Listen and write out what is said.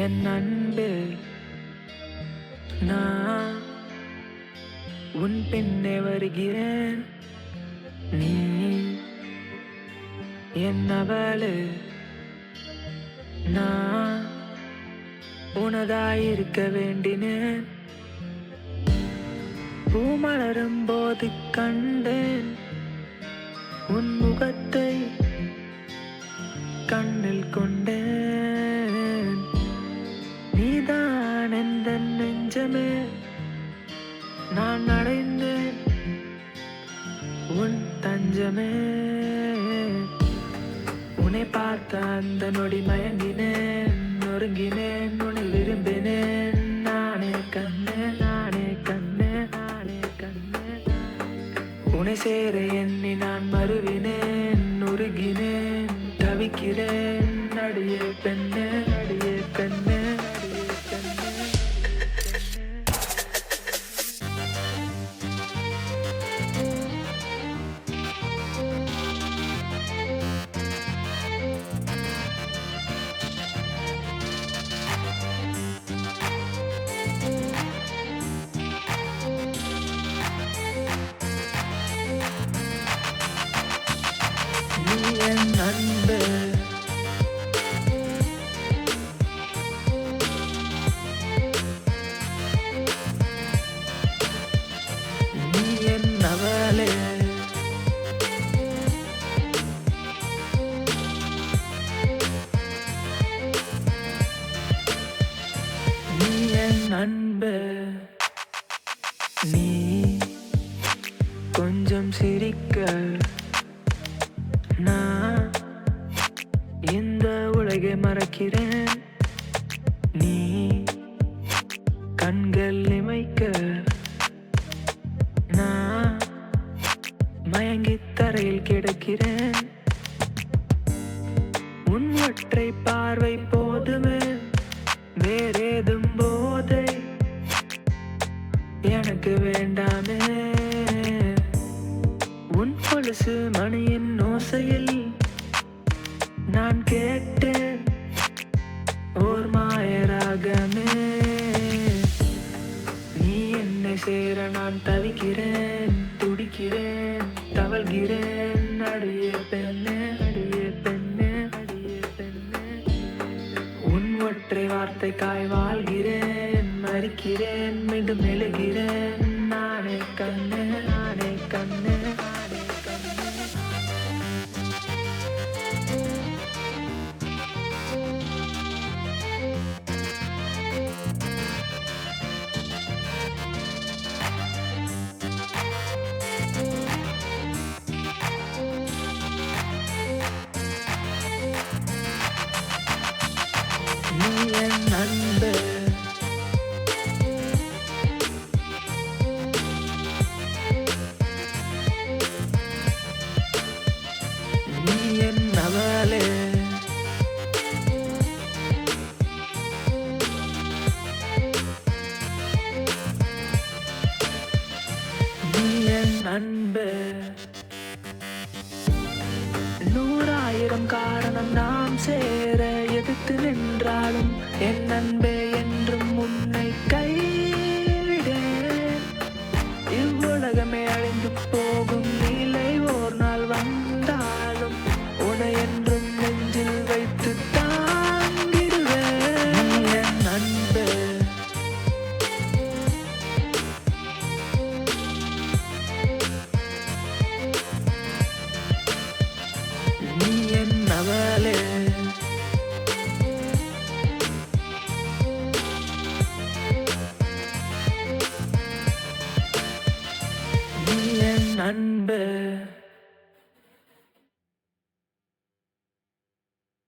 என் அன்பு, நான் உன் பின்னே வருகிறேன். நீ என்னவளு, நான் உனதாயிருக்க வேண்டினேன். பூமலரும் போது கண்டேன் உன் முகத்தை, கண்ணில் கொண்டேன். நீதான் எந்த நெஞ்சமே, நான் அடைந்தேன் உன் தஞ்சமே. உன்னை பார்த்த அந்த நொடி மயங்கினேன், நொறுங்கினேன், உன்னை விரும்பினேன். நானே கண்ணே, நானே கண்ணே, நானே கண்ணே. உன்னை சேர எண்ணி நான் மறுவினேன், உருகினேன், தவிக்கிறேன். அடியே பெண்ணே, அடியே பெண்ணே, அடியே பெண்ணே. நீ என் அன்பு, நீ என் அவளே. நீ என் அன்பு, நீ கொஞ்சம் சிரிக்க நான் இந்த உலகை மறக்கிறேன். நீ கண்கள் இமைக்க நான் மயங்கி தரையில் கிடக்கிறேன். உன் ஒற்றை பார்வை போதுமே, வேறேதும் போதை எனக்கு வேண்டாமே. உன் கொலுசு மணியின் ஓசையில் நான் கேட்டேன் ஓர் மாயராகமே. நீ என்னை சேர நான் தவிக்கிறேன், துடிக்கிறேன், தவழ்கிறேன். அடியே பெண்ணே, அடியே பெண்ணே, அடியே பெண்ணே. உன் ஒற்றை வார்த்தைக்காய் வாழ்கிறேன், மறிக்கிறேன், மீண்டும் எழுகிறேன். நானே கண்ணே, நானே கண்ணே, நானே கண்ணே. நீ என் அன்பு, நீ என் அவளே. நீ என் அன்பு, நூறாயிரம் காரணம் நாம் சேர எதிர்த்து நின்றாலும் என் அன்பே என்றும் உன்னை கைவிடேன். இவ்வுலகமே அழிந்து போகும் நிலை ஓர் நாள் வந்தாலும் உன்னை என்றும் நெஞ்சில் வைத்து தாங்கிடுவேன். நீ என் அன்பு, நீ என் அவளே. நீ என் அன்பு.